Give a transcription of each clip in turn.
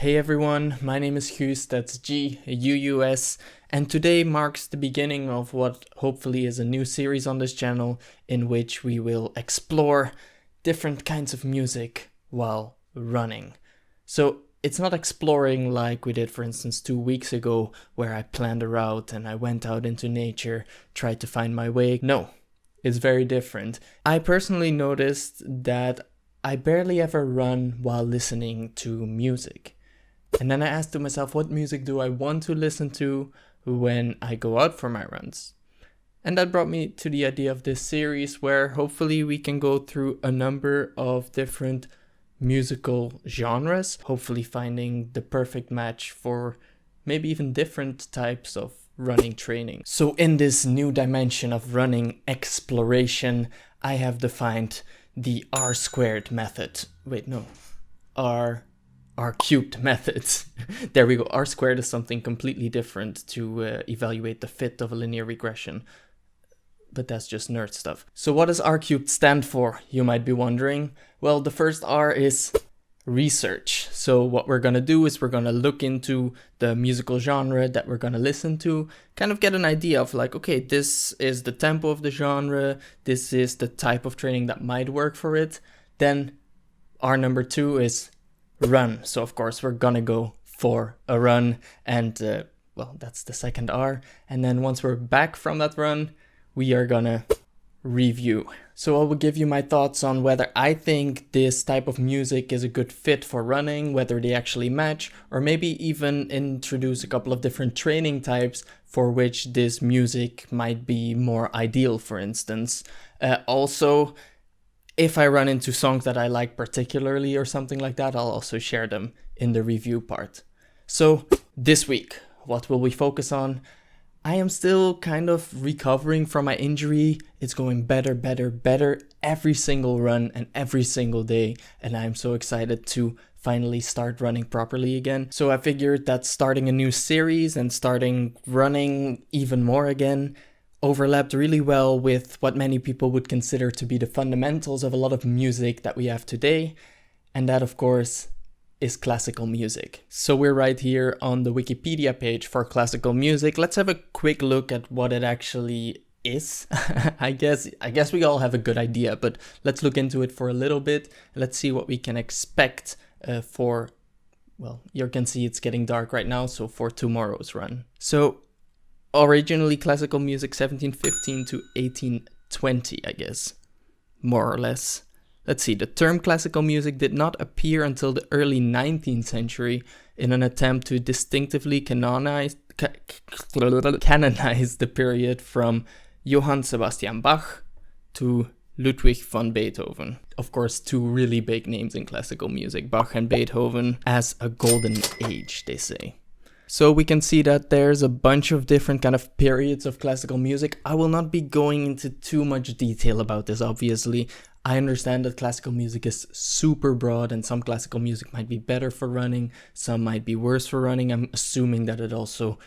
Hey everyone, my name is Guus, that's Guus, and today marks the beginning of what hopefully is a new series on this channel in which we will explore different kinds of music while running. So it's not exploring like we did, for instance, 2 weeks ago, where I planned a route and I went out into nature, tried to find my way. No, it's very different. I personally noticed that I barely ever run while listening to music. And then I asked to myself, what music do I want to listen to when I go out for my runs? And that brought me to the idea of this series where hopefully we can go through a number of different musical genres, hopefully finding the perfect match for maybe even different types of running training. So in this new dimension of running exploration, I have defined the R squared method. Wait, no. R cubed methods. There we go. R squared is something completely different to evaluate the fit of a linear regression. But that's just nerd stuff. So what does R cubed stand for, you might be wondering? Well, the first R is research. So what we're going to do is we're going to look into the musical genre that we're going to listen to, kind of get an idea of like, okay, this is the tempo of the genre, this is the type of training that might work for it. Then R number 2 is run. So of course we're going to go for a run, and well, that's the second R. And then once we're back from that run, we are going to review. So I will give you my thoughts on whether I think this type of music is a good fit for running, whether they actually match, or maybe even introduce a couple of different training types for which this music might be more ideal, for instance. Also, if I run into songs that I like particularly or something like that, I'll also share them in the review part. So this week, what will we focus on? I am still kind of recovering from my injury. It's going better every single run and every single day. And I'm so excited to finally start running properly again. So I figured that starting a new series and starting running even more again overlapped really well with what many people would consider to be the fundamentals of a lot of music that we have today. And that, of course, is classical music. So we're right here on the Wikipedia page for classical music. Let's have a quick look at what it actually is. I guess we all have a good idea, but let's look into it for a little bit. Let's see what we can expect for, well, you can see it's getting dark right now, so for tomorrow's run. So originally classical music 1715 to 1820, I guess, more or less. Let's see, the term classical music did not appear until the early 19th century in an attempt to distinctively canonize the period from Johann Sebastian Bach to Ludwig van Beethoven. Of course, two really big names in classical music, Bach and Beethoven, as a golden age, they say. So we can see that there's a bunch of different kind of periods of classical music. I will not be going into too much detail about this, obviously. I understand that classical music is super broad and some classical music might be better for running, some might be worse for running. I'm assuming that it also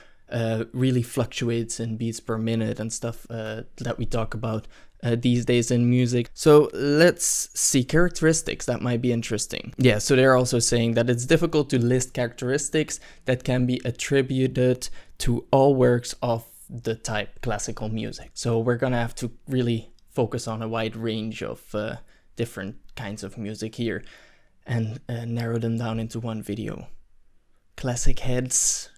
really fluctuates in beats per minute and stuff that we talk about these days in music. So let's see characteristics that might be interesting. Yeah, so they're also saying that it's difficult to list characteristics that can be attributed to all works of the type classical music. So we're gonna have to really focus on a wide range of different kinds of music here and narrow them down into one video. Classic heads.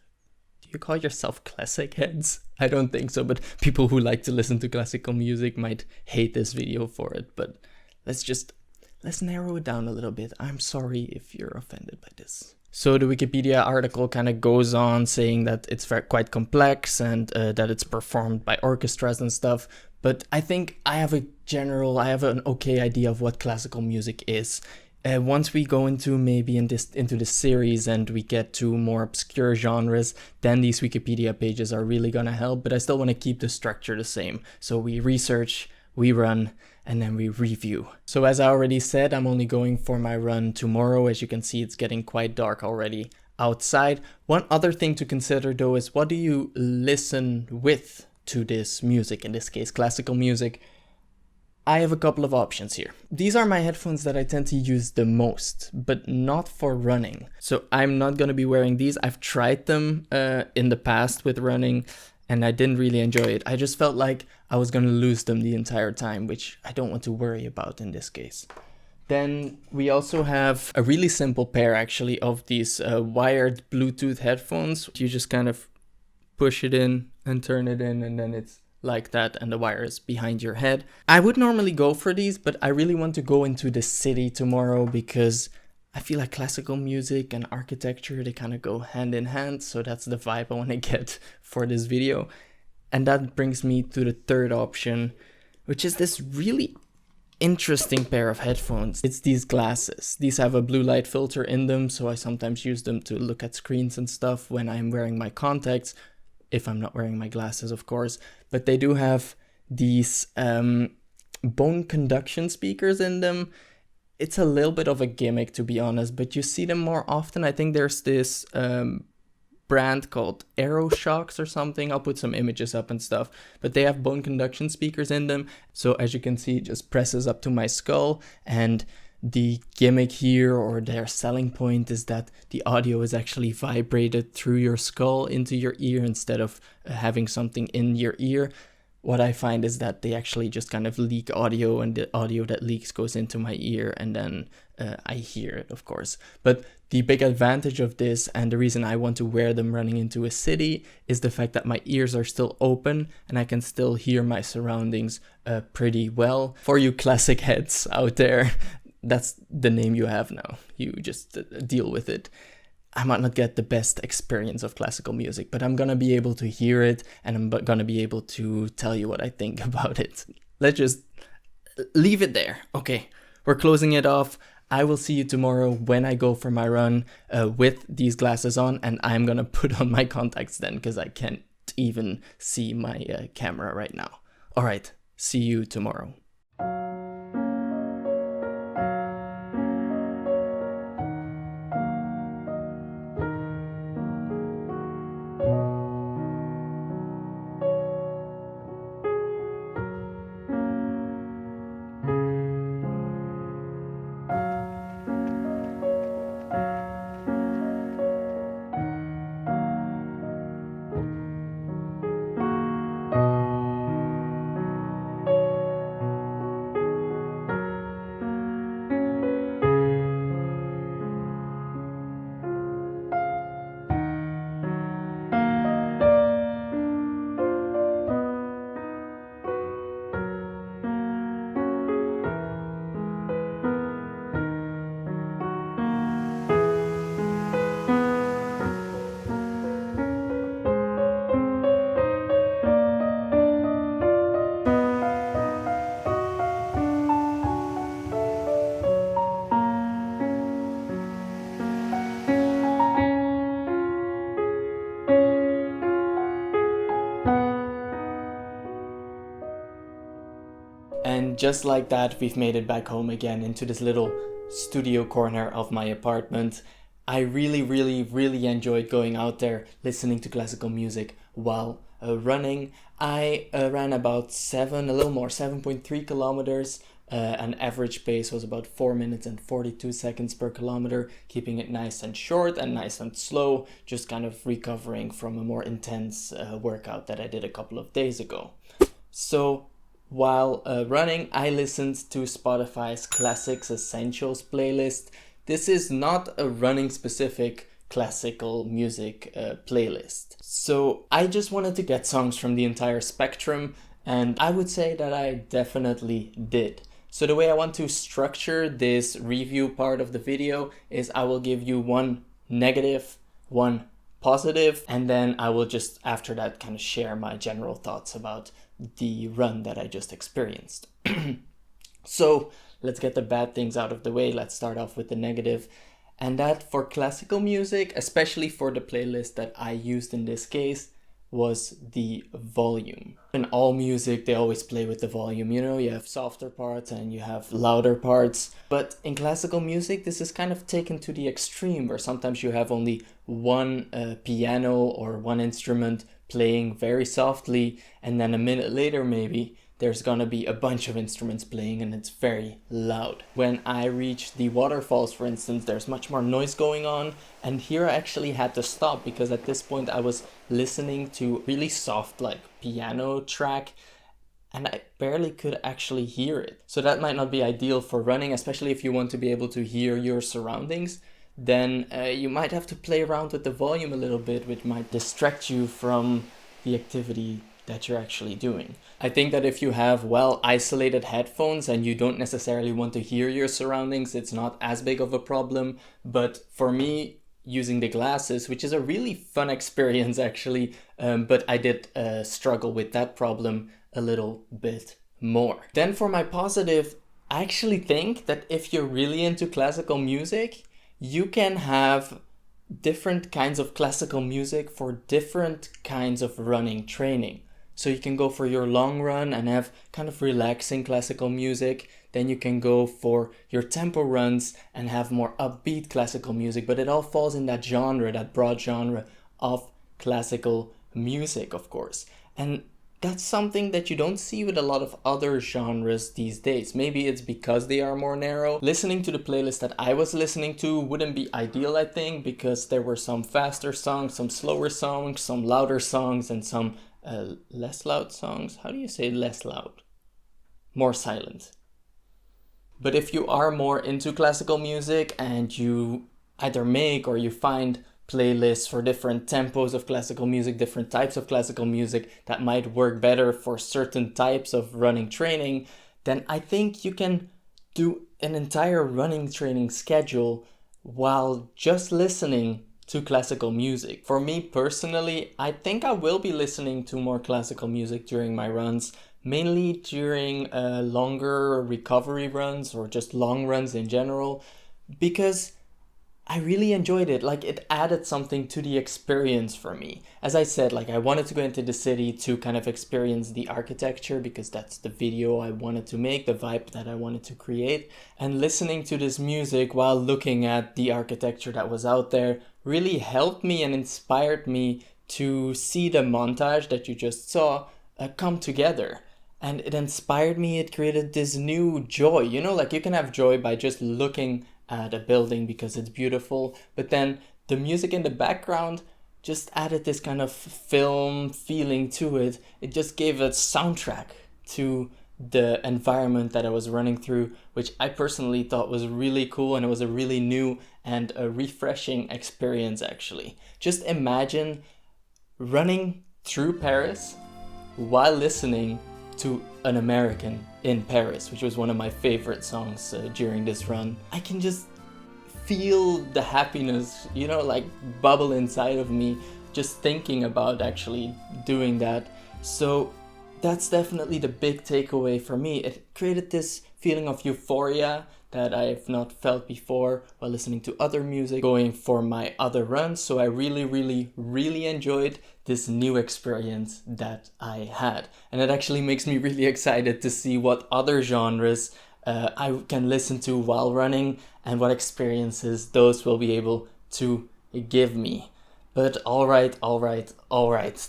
Do you call yourself classic heads? I don't think so, but people who like to listen to classical music might hate this video for it, but let's narrow it down a little bit. I'm sorry if you're offended by this. So the Wikipedia article kind of goes on saying that it's quite complex and that it's performed by orchestras and stuff. But I think I have an okay idea of what classical music is. Once we go into this series and we get to more obscure genres, then these Wikipedia pages are really gonna help. But I still want to keep the structure the same. So we research, we run, and then we review. So as I already said, I'm only going for my run tomorrow. As you can see, it's getting quite dark already outside. One other thing to consider though is, what do you listen with to this music, in this case classical music? I have a couple of options here. These are my headphones that I tend to use the most, but not for running. So I'm not going to be wearing these. I've tried them in the past with running, and I didn't really enjoy it. I just felt like I was going to lose them the entire time, which I don't want to worry about in this case. Then we also have a really simple pair actually of these wired Bluetooth headphones. You just kind of push it in and turn it in, and then it's like that, and the wire is behind your head. I would normally go for these, but I really want to go into the city tomorrow because I feel like classical music and architecture, they kind of go hand in hand. So that's the vibe I want to get for this video. And that brings me to the third option, which is this really interesting pair of headphones. It's these glasses. These have a blue light filter in them, so I sometimes use them to look at screens and stuff when I'm wearing my contacts, if I'm not wearing my glasses, of course. But they do have these bone conduction speakers in them. It's a little bit of a gimmick, to be honest, but you see them more often. I think there's this brand called Aeroshocks or something. I'll put some images up and stuff, but they have bone conduction speakers in them. So as you can see, it just presses up to my skull, and the gimmick here, or their selling point, is that the audio is actually vibrated through your skull into your ear instead of having something in your ear. What I find is that they actually just kind of leak audio, and the audio that leaks goes into my ear, and then I hear it, of course. But the big advantage of this, and the reason I want to wear them running into a city, is the fact that my ears are still open and I can still hear my surroundings pretty well. For you classic heads out there, that's the name you have now. You just deal with it. I might not get the best experience of classical music, but I'm gonna be able to hear it, and I'm gonna be able to tell you what I think about it. Let's just leave it there. Okay, we're closing it off. I will see you tomorrow when I go for my run with these glasses on, and I'm gonna put on my contacts then because I can't even see my camera right now. All right, see you tomorrow. And just like that, we've made it back home again into this little studio corner of my apartment. I really enjoyed going out there listening to classical music while running. I ran about a little more, 7.3 kilometers. An average pace was about 4 minutes and 42 seconds per kilometer, keeping it nice and short and nice and slow, just kind of recovering from a more intense workout that I did a couple of days ago. So while running, I listened to Spotify's Classics Essentials playlist. This is not a running specific classical music playlist. So I just wanted to get songs from the entire spectrum, and I would say that I definitely did. So the way I want to structure this review part of the video is I will give you one negative, one positive, and then I will just after that kind of share my general thoughts about the run that I just experienced. So let's get the bad things out of the way. Let's start off with the negative. And that for classical music, especially for the playlist that I used in this case, was the volume. In all music, they always play with the volume. You know, you have softer parts and you have louder parts. But in classical music, this is kind of taken to the extreme, where sometimes you have only one piano or one instrument playing very softly, and then a minute later maybe there's gonna be a bunch of instruments playing and it's very loud. When I reach the waterfalls, for instance, there's much more noise going on, and here I actually had to stop because at this point I was listening to really soft like piano track and I barely could actually hear it. So that might not be ideal for running, especially if you want to be able to hear your surroundings. Then you might have to play around with the volume a little bit, which might distract you from the activity that you're actually doing. I think that if you have well isolated headphones and you don't necessarily want to hear your surroundings, it's not as big of a problem. But for me, using the glasses, which is a really fun experience actually, but I did struggle with that problem a little bit more. Then for my positive, I actually think that if you're really into classical music, you can have different kinds of classical music for different kinds of running training. So you can go for your long run and have kind of relaxing classical music. Then you can go for your tempo runs and have more upbeat classical music. But it all falls in that genre, that broad genre of classical music, of course. And that's something that you don't see with a lot of other genres these days. Maybe it's because they are more narrow. Listening to the playlist that I was listening to wouldn't be ideal, I think, because there were some faster songs, some slower songs, some louder songs, and some less loud songs. How do you say less loud? More silent. But if you are more into classical music and you either make or you find playlists for different tempos of classical music, different types of classical music that might work better for certain types of running training, then I think you can do an entire running training schedule while just listening to classical music. For me personally, I think I will be listening to more classical music during my runs, mainly during longer recovery runs or just long runs in general, because I really enjoyed it. Like, it added something to the experience for me. As I said, like, I wanted to go into the city to kind of experience the architecture because that's the video I wanted to make, the vibe that I wanted to create. And listening to this music while looking at the architecture that was out there really helped me and inspired me to see the montage that you just saw come together. And it inspired me, it created this new joy. You know, like, you can have joy by just looking at a building because it's beautiful, but then the music in the background just added this kind of film feeling to it. It just gave a soundtrack to the environment that I was running through, which I personally thought was really cool, and it was a really new and a refreshing experience actually. Just imagine running through Paris while listening to An American in Paris, which was one of my favorite songs during this run. I can just feel the happiness, you know, like bubble inside of me just thinking about actually doing that. So that's definitely the big takeaway for me. It created this feeling of euphoria that I've not felt before while listening to other music, going for my other runs. So I really enjoyed this new experience that I had. And it actually makes me really excited to see what other genres I can listen to while running and what experiences those will be able to give me. But all right.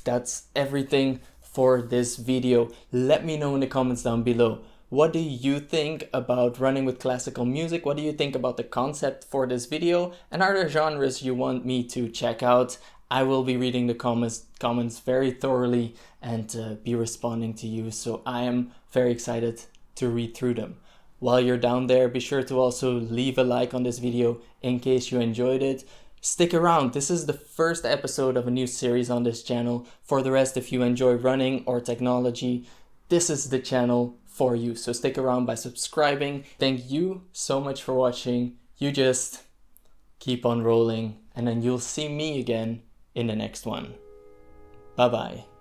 That's everything for this video. Let me know in the comments down below. What do you think about running with classical music? What do you think about the concept for this video? And are there genres you want me to check out? I will be reading the comments very thoroughly and be responding to you. So I am very excited to read through them. While you're down there, be sure to also leave a like on this video in case you enjoyed it. Stick around. This is the first episode of a new series on this channel. For the rest, if you enjoy running or technology, this is the channel for you. So stick around by subscribing. Thank you so much for watching. You just keep on rolling, and then you'll see me again in the next one. Bye bye.